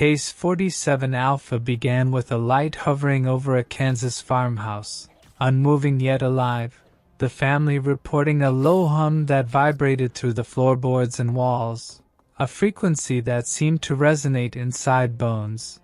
Case 47 Alpha began with a light hovering over a Kansas farmhouse, unmoving yet alive, the family reporting a low hum that vibrated through the floorboards and walls, a frequency that seemed to resonate inside bones,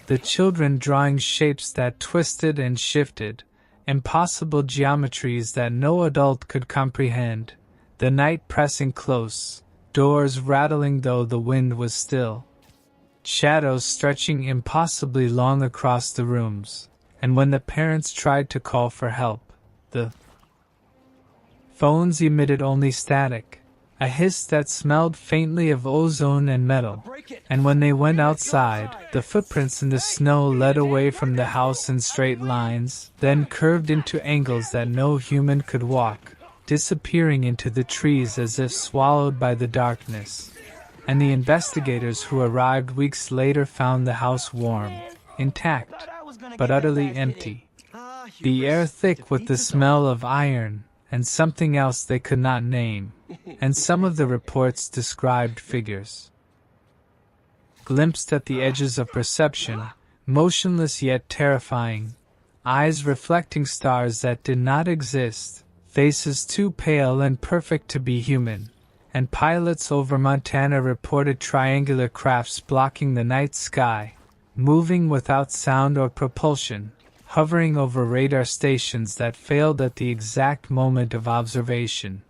the children drawing shapes that twisted and shifted, impossible geometries that no adult could comprehend, the night pressing close, doors rattling though the wind was still, shadows stretching impossibly long across the rooms, and when the parents tried to call for help, the phones emitted only static, a hiss that smelled faintly of ozone and metal, and when they went outside, the footprints in the snow led away from the house in straight lines, then curved into angles that no human could walk, disappearing into the trees as if swallowed by the darkness. And the investigators who arrived weeks later found the house warm, intact, but utterly empty. The air thick with the smell of iron, and something else they could not name, and some of the reports described figures glimpsed at the edges of perception, motionless yet terrifying, eyes reflecting stars that did not exist, faces too pale and perfect to be human, and pilots over Montana reported triangular crafts blocking the night sky, moving without sound or propulsion, hovering over radar stations that failed at the exact moment of observation,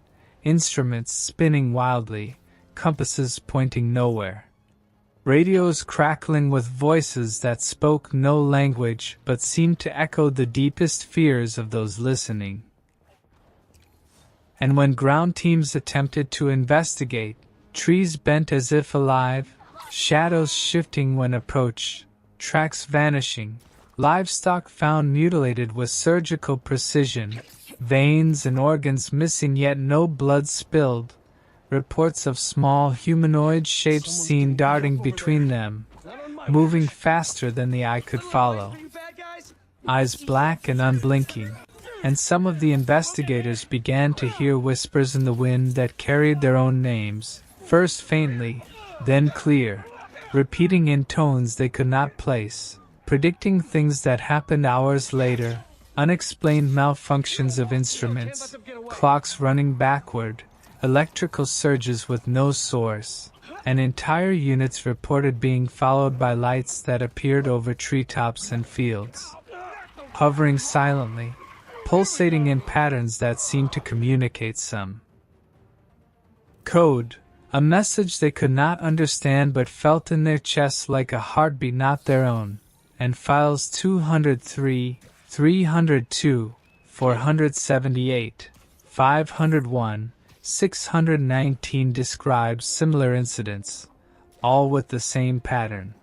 instruments spinning wildly, compasses pointing nowhere. Radios crackling with voices that spoke no language but seemed to echo the deepest fears of those listening. And when ground teams attempted to investigate, trees bent as if alive, shadows shifting when approached, tracks vanishing, livestock found mutilated with surgical precision, veins and organs missing yet no blood spilled, reports of small humanoid shapes seen darting between them, moving faster than the eye could follow, eyes black and unblinking, and some of the investigators began to hear whispers in the wind that carried their own names, first faintly, then clear, repeating in tones they could not place, predicting things that happened hours later, unexplained malfunctions of instruments, clocks running backward, electrical surges with no source, and entire units reported being followed by lights that appeared over treetops and fields, hovering silently, pulsating in patterns that seemed to communicate some code, a message they could not understand but felt in their chests like a heartbeat not their own, and files 203, 302, 478, 501, 619 describe similar incidents, all with the same pattern.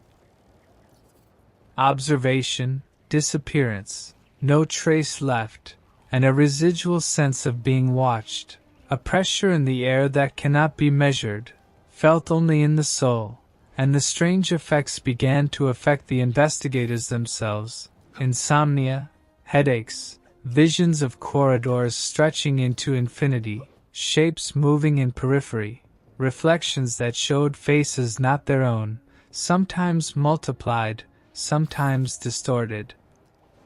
Observation, disappearance, no trace left, and a residual sense of being watched, a pressure in the air that cannot be measured, felt only in the soul, and the strange effects began to affect the investigators themselves, insomnia, headaches, visions of corridors stretching into infinity, shapes moving in periphery, reflections that showed faces not their own, sometimes multiplied, sometimes distorted.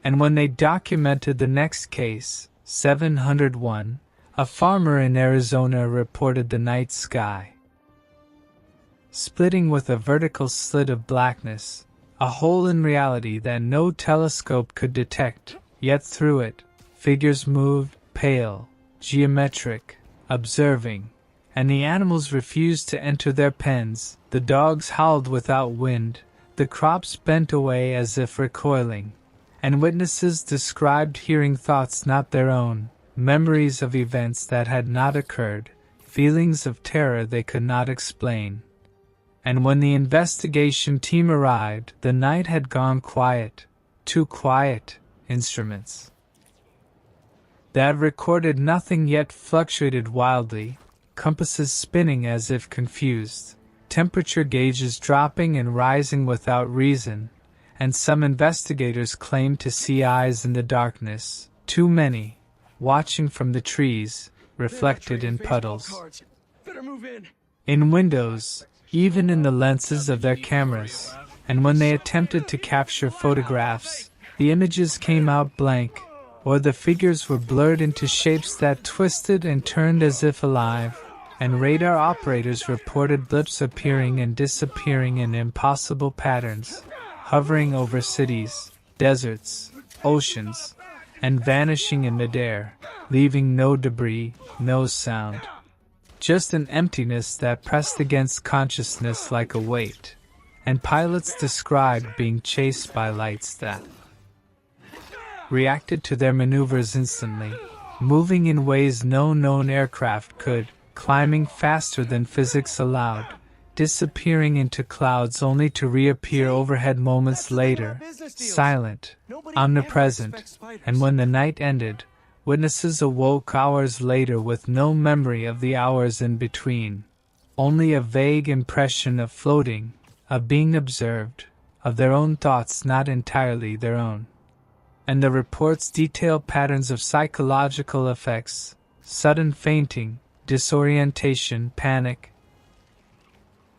And when they documented the next case, 701, a farmer in Arizona reported the night sky splitting with a vertical slit of blackness, a hole in reality that no telescope could detect, yet through it, figures moved, pale, geometric, observing, and the animals refused to enter their pens, the dogs howled without wind, the crops bent away as if recoiling, and witnesses described hearing thoughts not their own, memories of events that had not occurred, feelings of terror they could not explain. And when the investigation team arrived, the night had gone quiet, too quiet, instruments that recorded nothing yet fluctuated wildly, compasses spinning as if confused, temperature gauges dropping and rising without reason, and some investigators claimed to see eyes in the darkness, too many, watching from the trees, reflected in puddles, in windows, even in the lenses of their cameras, and when they attempted to capture photographs, the images came out blank, or the figures were blurred into shapes that twisted and turned as if alive, and radar operators reported blips appearing and disappearing in impossible patterns, hovering over cities, deserts, oceans, and vanishing in midair, leaving no debris, no sound. Just an emptiness that pressed against consciousness like a weight, and pilots described being chased by lights that reacted to their maneuvers instantly, moving in ways no known aircraft could, climbing faster than physics allowed, disappearing into clouds only to reappear overhead moments later, silent, omnipresent, and when the night ended, witnesses awoke hours later with no memory of the hours in between, only a vague impression of floating, of being observed, of their own thoughts not entirely their own. And the reports detail patterns of psychological effects, sudden fainting, disorientation, panic,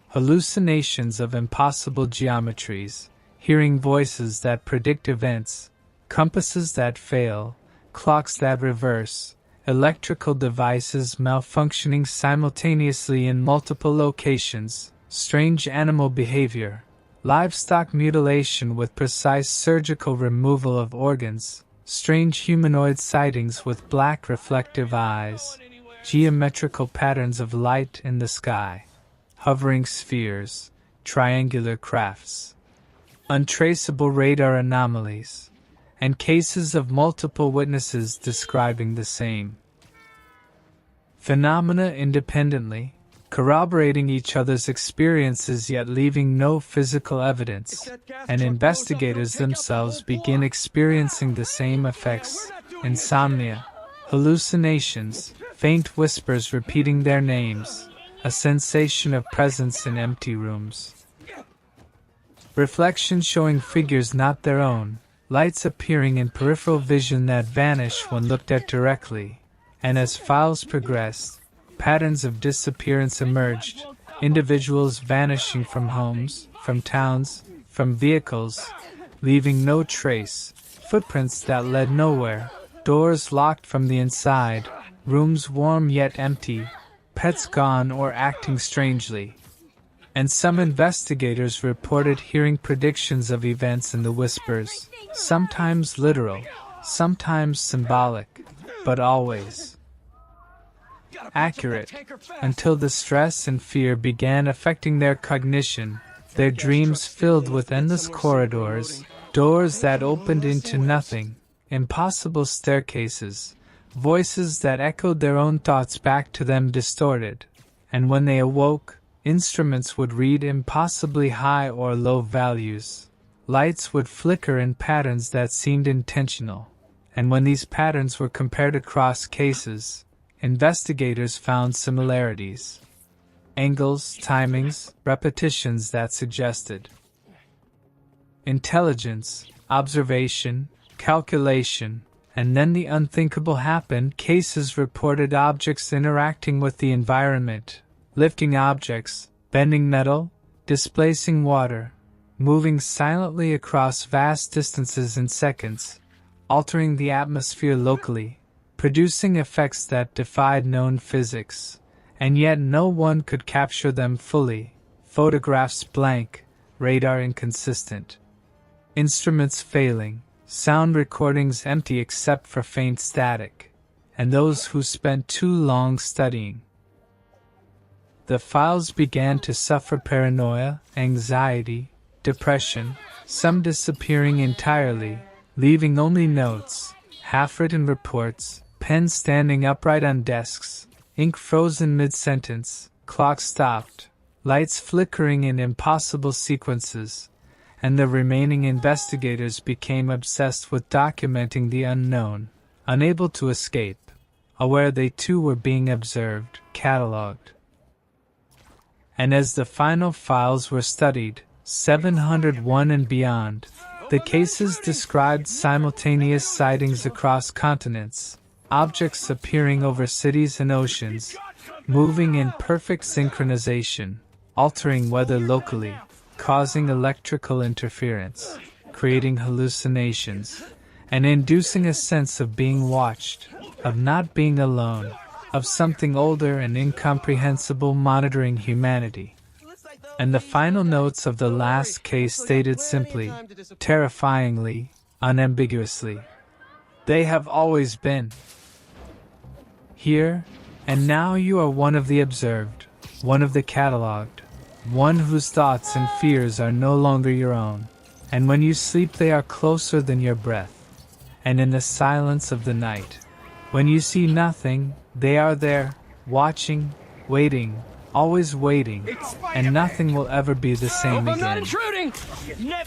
hallucinations of impossible geometries, hearing voices that predict events, compasses that fail, clocks that reverse, electrical devices malfunctioning simultaneously in multiple locations, strange animal behavior, livestock mutilation with precise surgical removal of organs, strange humanoid sightings with black reflective eyes, geometrical patterns of light in the sky, hovering spheres, triangular crafts, untraceable radar anomalies, and cases of multiple witnesses describing the same phenomena independently, corroborating each other's experiences yet leaving no physical evidence, and investigators themselves begin experiencing the same effects: insomnia, hallucinations, faint whispers repeating their names, a sensation of presence in empty rooms, reflections showing figures not their own, lights appearing in peripheral vision that vanish when looked at directly, and as files progressed, patterns of disappearance emerged, individuals vanishing from homes, from towns, from vehicles, leaving no trace, footprints that led nowhere, doors locked from the inside, rooms warm yet empty, pets gone or acting strangely. And some investigators reported hearing predictions of events in the whispers, sometimes literal, sometimes symbolic, but always accurate, until the stress and fear began affecting their cognition, their dreams filled with endless corridors, doors that opened into nothing, impossible staircases, voices that echoed their own thoughts back to them distorted, and when they awoke, instruments would read impossibly high or low values, lights would flicker in patterns that seemed intentional, and when these patterns were compared across cases, investigators found similarities, angles, timings, repetitions that suggested intelligence, observation, calculation, and then the unthinkable happened. Cases reported objects interacting with the environment, lifting objects, bending metal, displacing water, moving silently across vast distances in seconds, altering the atmosphere locally, producing effects that defied known physics, and yet no one could capture them fully, photographs blank, radar inconsistent, instruments failing, sound recordings empty except for faint static, and those who spent too long studying the files began to suffer paranoia, anxiety, depression, some disappearing entirely, leaving only notes, half-written reports, pens standing upright on desks, ink frozen mid-sentence, clocks stopped, lights flickering in impossible sequences, and the remaining investigators became obsessed with documenting the unknown, unable to escape, aware they too were being observed, catalogued. And as the final files were studied, 701 and beyond, the cases described simultaneous sightings across continents, objects appearing over cities and oceans, moving in perfect synchronization, altering weather locally, causing electrical interference, creating hallucinations, and inducing a sense of being watched, of not being alone, of something older and incomprehensible monitoring humanity. And the final notes of the last case stated simply, terrifyingly, unambiguously, they have always been here, and now you are one of the observed, one of the catalogued, one whose thoughts and fears are no longer your own, and when you sleep they are closer than your breath, and in the silence of the night, when you see nothing, they are there, watching, waiting, always waiting, and nothing will ever be the same again. I'm not intruding! Never!